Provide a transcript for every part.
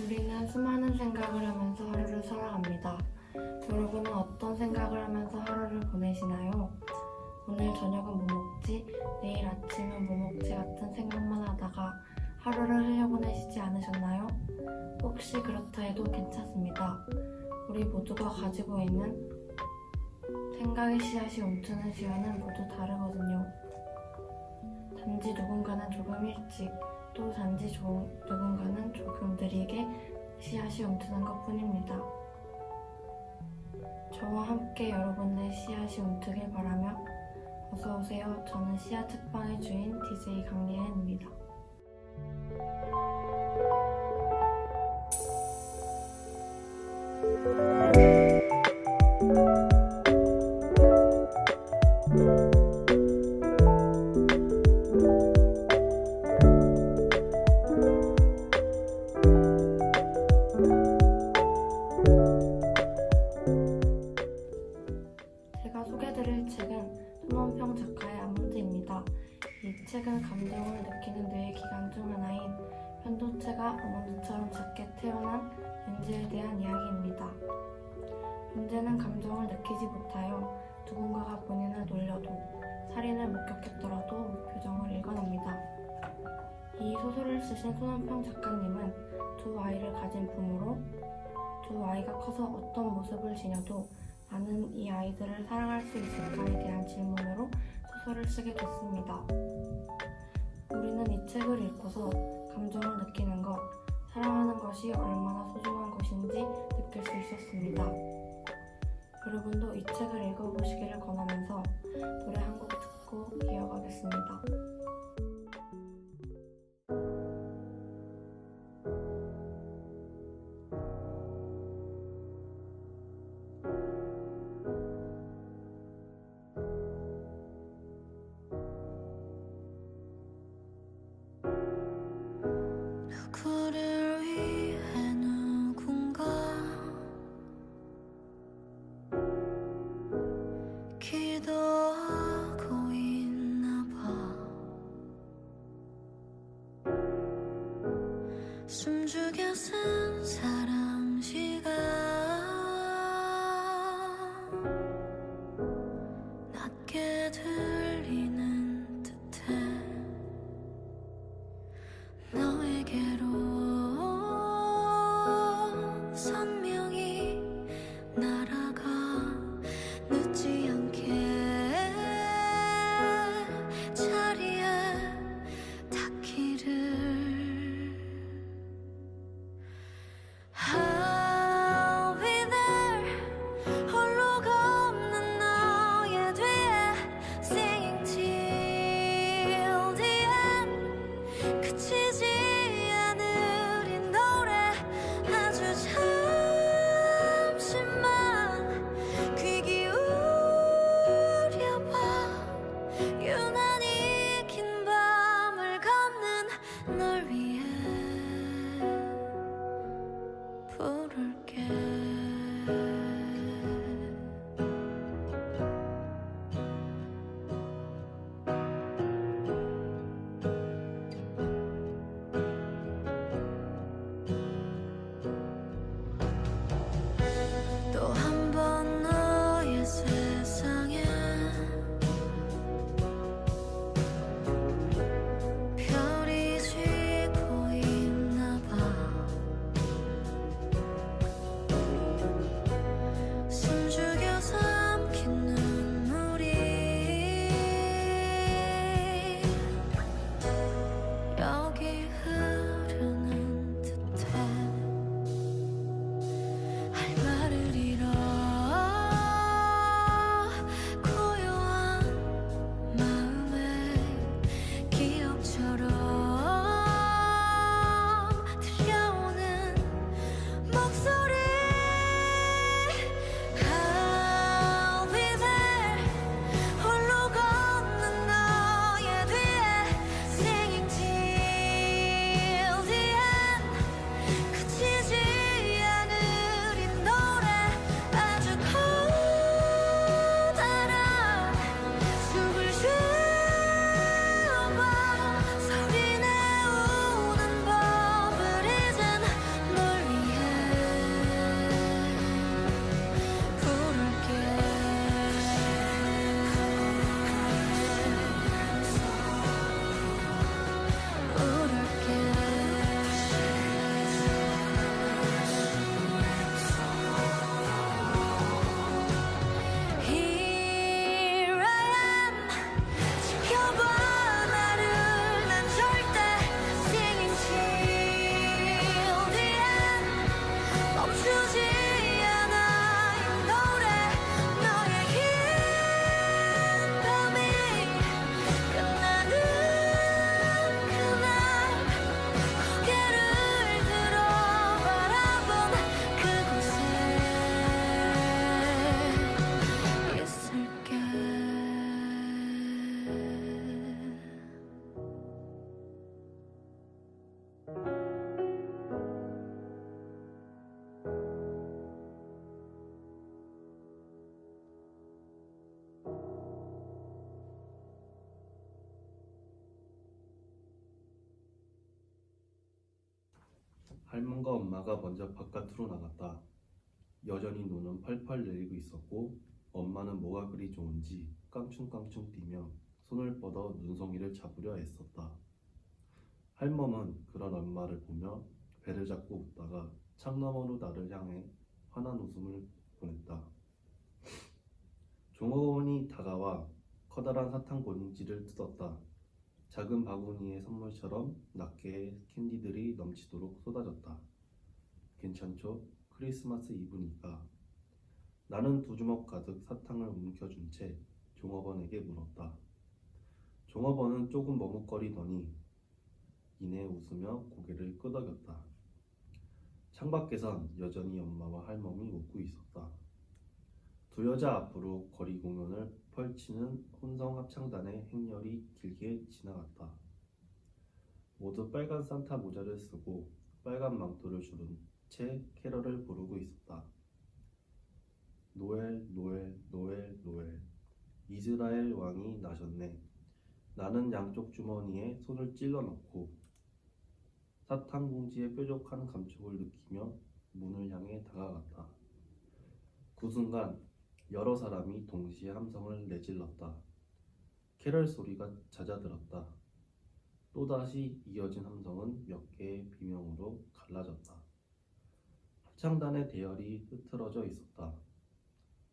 우리는 수많은 생각을 하면서 하루를 살아갑니다. 여러분은 어떤 생각을 하면서 하루를 보내시나요? 오늘 저녁은 뭐 먹지? 내일 아침은 뭐 먹지? 같은 생각만 하다가 하루를 흘려보내시지 않으셨나요? 혹시 그렇다 해도 괜찮습니다. 우리 모두가 가지고 있는 생각의 씨앗이 움트는 시간은 모두 다르거든요. 단지 누군가는 조금 일찍, 또 단지 누군가는 조금 느리게 씨앗이 움트는 것 뿐입니다. 저와 함께 여러분의 씨앗이 움트길 바라며 어서오세요. 저는 씨앗 책방의 주인 DJ 강예은입니다. 제가 소개드릴 책은 손원평 작가의 아몬드입니다. 이 책은 감정을 느끼는 뇌의 기관 중 하나인 편도체가 아몬드처럼 작게 태어난 윤지에 대한 이야기입니다. 윤지는 감정을 느끼지 못하여 누군가가 본인을 놀려도 살인을 목격했더라도 무표정을 일궈냅니다. 이 소설을 쓰신 손원평 작가님은 두 아이를 가진 부모로 두 아이가 커서 어떤 모습을 지녀도 나는 이 아이들을 사랑할 수 있을까에 대한 질문으로 소설을 쓰게 됐습니다. 우리는 이 책을 읽고서 감정을 느끼는 것, 사랑하는 것이 얼마나 소중한 것인지 느낄 수 있었습니다. 여러분도 이 책을 읽어보시기를 권하면서 노래 한 곡 듣고 이어가겠습니다. 누구를 위해 누군가 기도하고 있나 봐. 숨죽여 쓴 사랑 시간 낮게 들리는 듯해. 너에게로 선명히 날아가 늦지 않게 자리에 닿기를. I'll be there 홀로 걷는 너의 뒤에 Singing till the end. 그치지 않을 이 노래 아주 잠시만 귀 기울여봐. 유난히 긴 밤을 걷는 널 위해 부를게. 또 한 번 너의 세상에 별이 지고 있나 봐. 숨죽여 삼킨 눈물이 여기 흐르는 듯해. 할 말을 잃어 고요한 마음에 기억처럼 들려오는 목소리. I'll be there 홀로 걷는 너의 뒤에 Singing till the end. 그치지 않을 이 노래 아주 커다란 숨을 쉬어봐. 소리 할멈과 엄마가 먼저 바깥으로 나갔다. 여전히 눈은 펄펄 내리고 있었고 엄마는 뭐가 그리 좋은지 깡충깡충 뛰며 손을 뻗어 눈송이를 잡으려 애썼다. 할멈은 그런 엄마를 보며 배를 잡고 웃다가 창너머로 나를 향해 환한 웃음을 보냈다. 종업원이 다가와 커다란 사탕 봉지를 뜯었다. 작은 바구니의 선물처럼 낱개의 캔디들이 넘치도록 쏟아졌다. 괜찮죠? 크리스마스 이브니까. 나는 두 주먹 가득 사탕을 움켜쥔 채 종업원에게 물었다. 종업원은 조금 머뭇거리더니 이내 웃으며 고개를 끄덕였다. 창밖에선 여전히 엄마와 할멈이 웃고 있었다. 두 여자 앞으로 거리 공연을 펼치는 혼성 합창단의 행렬이 길게 지나갔다. 모두 빨간 산타 모자를 쓰고 빨간 망토를 두른 채 캐럴을 부르고 있었다. 노엘, 노엘, 노엘, 노엘. 이스라엘 왕이 나셨네. 나는 양쪽 주머니에 손을 찔러 넣고 사탕 봉지의 뾰족한 감촉을 느끼며 문을 향해 다가갔다. 그 순간 여러 사람이 동시에 함성을 내질렀다. 캐럴 소리가 잦아들었다. 또다시 이어진 함성은 몇 개의 비명으로 갈라졌다. 합창단의 대열이 흐트러져 있었다.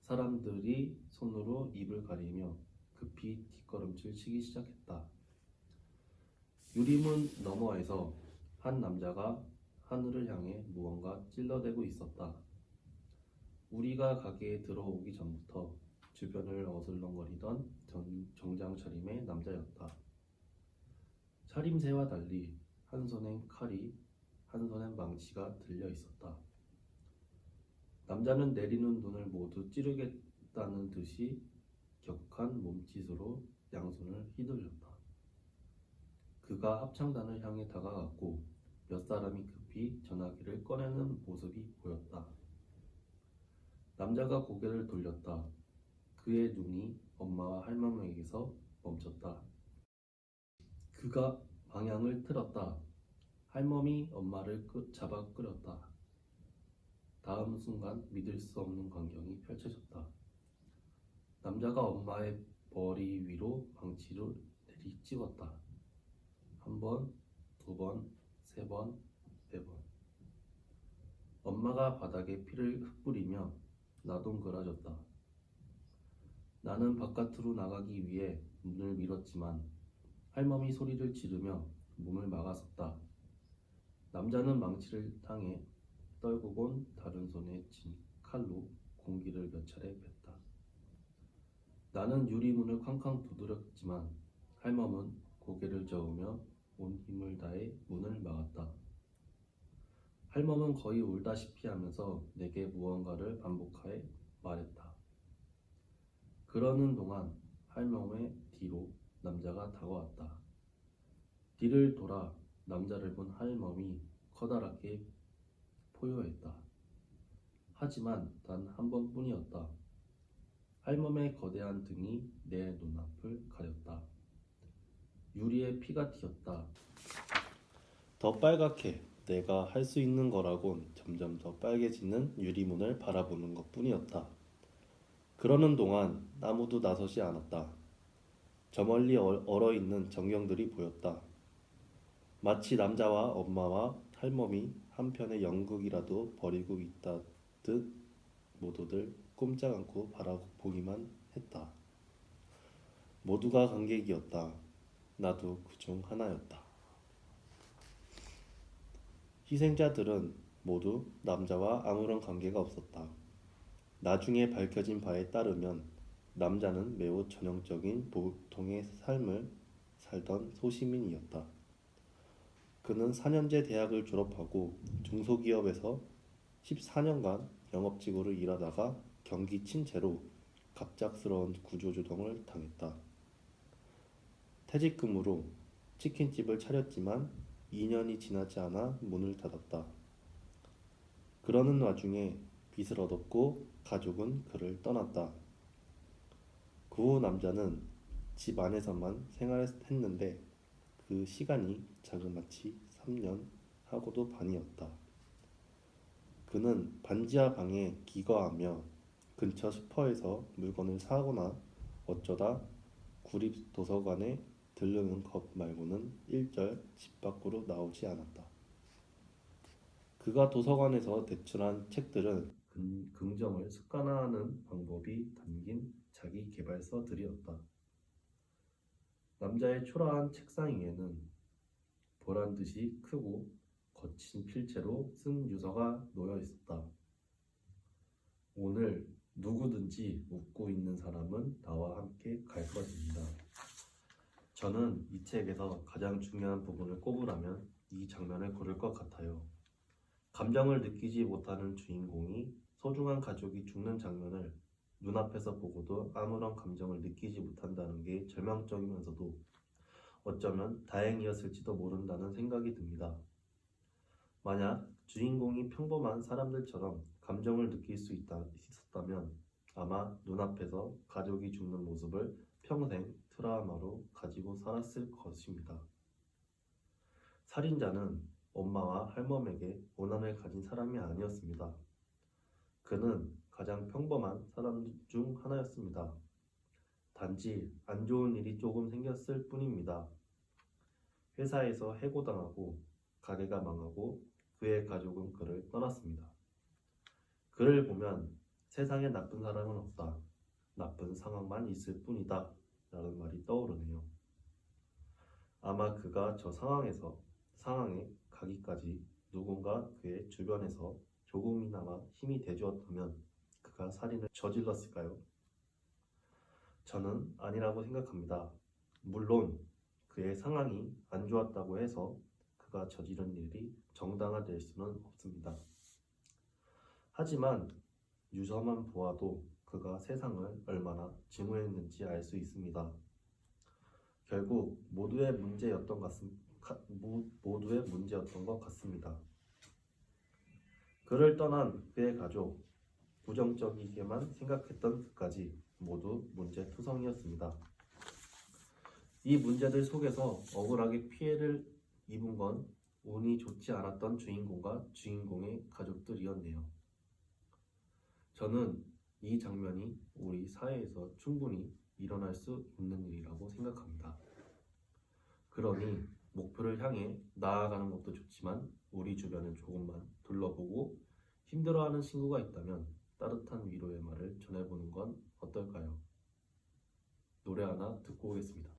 사람들이 손으로 입을 가리며 급히 뒷걸음질 치기 시작했다. 유리문 너머에서 한 남자가 하늘을 향해 무언가 찔러대고 있었다. 우리가 가게에 들어오기 전부터 주변을 어슬렁거리던 정장 차림의 남자였다. 차림새와 달리 한 손엔 칼이, 한 손엔 망치가 들려 있었다. 남자는 내리는 눈을 모두 찌르겠다는 듯이 격한 몸짓으로 양손을 휘둘렀다. 그가 합창단을 향해 다가갔고 몇 사람이 급히 전화기를 꺼내는 모습이 보였다. 남자가 고개를 돌렸다. 그의 눈이 엄마와 할머니에게서 멈췄다. 그가 방향을 틀었다. 할멈이 엄마를 잡아 끌었다. 다음 순간 믿을 수 없는 광경이 펼쳐졌다. 남자가 엄마의 머리 위로 망치를 내리찍었다. 한 번, 두 번, 세 번, 네 번. 엄마가 바닥에 피를 흩뿌리며 나동그라졌다. 나는 바깥으로 나가기 위해 문을 밀었지만 할멈이 소리를 지르며 문을 막아섰다. 남자는 망치를 향해 떨구곤 다른 손에 쥔 칼로 공기를 몇 차례 뺐다. 나는 유리문을 쾅쾅 두드렸지만 할멈은 고개를 저으며 온 힘을 다해 문을 막았다. 할멈은 거의 울다시피 하면서 내게 무언가를 반복하여 말했다. 그러는 동안 할멈의 뒤로 남자가 다가왔다. 뒤를 돌아 남자를 본 할멈이 커다랗게 포효했다. 하지만 단 한 번뿐이었다. 할멈의 거대한 등이 내 눈앞을 가렸다. 유리에 피가 튀었다. 더 빨갛게 내가 할 수 있는 거라곤 점점 더 빨개지는 유리문을 바라보는 것뿐이었다. 그러는 동안 아무도 나서지 않았다. 저 멀리 얼어있는 전경들이 보였다. 마치 남자와 엄마와 할멈이 한편의 연극이라도 벌이고 있다듯 모두들 꼼짝 않고 바라보기만 했다. 모두가 관객이었다. 나도 그중 하나였다. 희생자들은 모두 남자와 아무런 관계가 없었다. 나중에 밝혀진 바에 따르면 남자는 매우 전형적인 보통의 삶을 살던 소시민이었다. 그는 4년제 대학을 졸업하고 중소기업에서 14년간 영업직으로 일하다가 경기 침체로 갑작스러운 구조조정을 당했다. 퇴직금으로 치킨집을 차렸지만 2년이 지나지 않아 문을 닫았다. 그러는 와중에 빚을 얻었고 가족은 그를 떠났다. 그 후 남자는 집 안에서만 생활했는데 그 시간이 자그마치 3년 하고도 반이었다. 그는 반지하 방에 기거하며 근처 슈퍼에서 물건을 사거나 어쩌다 구립 도서관에 들르는 것 말고는 일절 집 밖으로 나오지 않았다. 그가 도서관에서 대출한 책들은 긍정을 습관화하는 방법이 담긴 자기 계발서들이었다. 남자의 초라한 책상 위에는 보란 듯이 크고 거친 필체로 쓴 유서가 놓여 있었다. 오늘 누구든지 웃고 있는 사람은 나와 함께 갈 것입니다. 저는 이 책에서 가장 중요한 부분을 꼽으라면 이 장면을 고를 것 같아요. 감정을 느끼지 못하는 주인공이 소중한 가족이 죽는 장면을 눈앞에서 보고도 아무런 감정을 느끼지 못한다는 게 절망적이면서도 어쩌면 다행이었을지도 모른다는 생각이 듭니다. 만약 주인공이 평범한 사람들처럼 감정을 느낄 수 있었다면 아마 눈앞에서 가족이 죽는 모습을 평생 트라우마로 가지고 살았을 것입니다. 살인자는 엄마와 할멈에게 원한을 가진 사람이 아니었습니다. 그는 가장 평범한 사람 중 하나였습니다. 단지 안 좋은 일이 조금 생겼을 뿐입니다. 회사에서 해고당하고 가게가 망하고 그의 가족은 그를 떠났습니다. 그를 보면 세상에 나쁜 사람은 없다. 나쁜 상황만 있을 뿐이다. 라는 말이 떠오르네요. 아마 그가 저 상황에 가기까지 누군가 그의 주변에서 조금이나마 힘이 돼주었다면 그가 살인을 저질렀을까요? 저는 아니라고 생각합니다. 물론 그의 상황이 안 좋았다고 해서 그가 저지른 일이 정당화될 수는 없습니다. 하지만 유서만 보아도 그가 세상을 얼마나 증오했는지 알 수 있습니다. 결국 모두의 문제였던 것 같습니다. 그를 떠난 그의 가족, 부정적이게만 생각했던 그까지 모두 문제투성이었습니다. 이 문제들 속에서 억울하게 피해를 입은 건 운이 좋지 않았던 주인공과 주인공의 가족들이었네요. 저는 이 장면이 우리 사회에서 충분히 일어날 수 있는 일이라고 생각합니다. 그러니 목표를 향해 나아가는 것도 좋지만 우리 주변을 조금만 둘러보고 힘들어하는 친구가 있다면 따뜻한 위로의 말을 전해보는 건 어떨까요? 노래 하나 듣고 오겠습니다.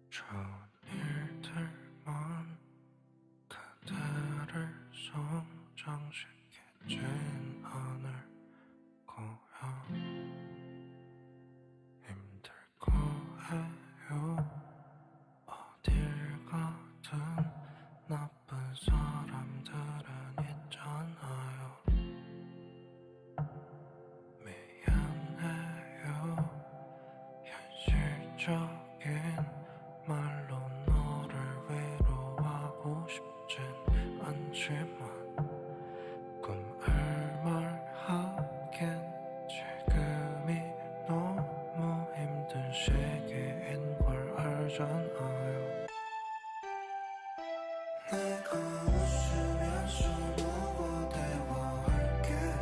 좋은 일들만 그대를 성장시키진 않을 거야. 힘들 거예요. 어딜 가든 나쁜 사람들은 있잖아요. 미안해요. 현실적인 말로 너를 위로하고 싶진 않지만 꿈을 말하긴 지금이 너무 힘든 시기인 걸 알잖아요. 내가 웃으면서 너와 대화할게요.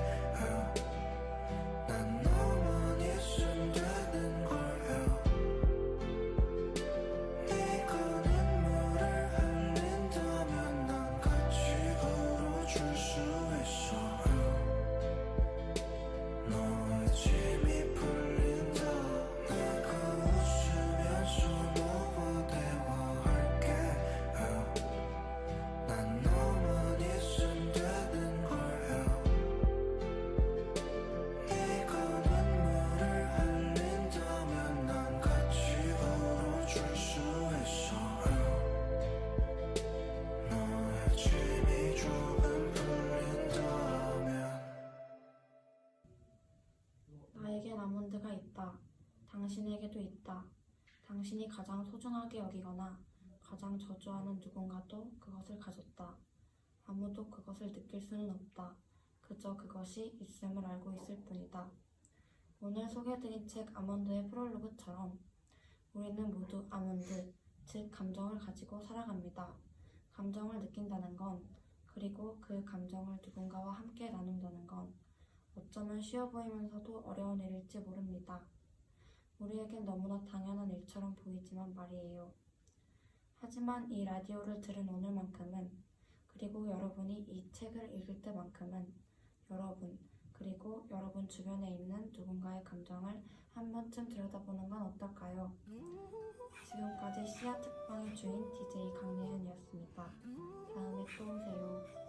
난 너만 있으면 되는 거예요. 네가 눈물을 흘린다면 난 같이 울어줄 수 있어요. 너의 짐이 풀린다. 내가 웃으면서 너와 대화할게요. 난 너만 있으면 되는 거예요. 네가 눈물을 흘린다면 난 같이 울어줄 수 있어요. 너의 짐이 조금 풀린다면. 나에겐 아몬드가 있다. 당신에게도 있다. 당신이 가장 소중하게 여기거나 가장 저주하는 누군가도 그것을 가졌다. 아무도 그것을 느낄 수는 없다. 그저 그것이 있음을 알고 있을 뿐이다. 오늘 소개해드린 책 아몬드의 프롤로그처럼 우리는 모두 아몬드, 즉 감정을 가지고 살아갑니다. 감정을 느낀다는 건, 그리고 그 감정을 누군가와 함께 나눈다는 건 어쩌면 쉬워 보이면서도 어려운 일일지 모릅니다. 우리에겐 너무나 당연한 일처럼 보이지만 말이에요. 하지만 이 라디오를 들은 오늘만큼은, 그리고 여러분이 이 책을 읽을 때만큼은 여러분, 그리고 여러분 주변에 있는 누군가의 감정을 한 번쯤 들여다보는 건 어떨까요? 지금까지 씨앗 특방의 주인 DJ 강예은이었습니다. 다음에 또 오세요.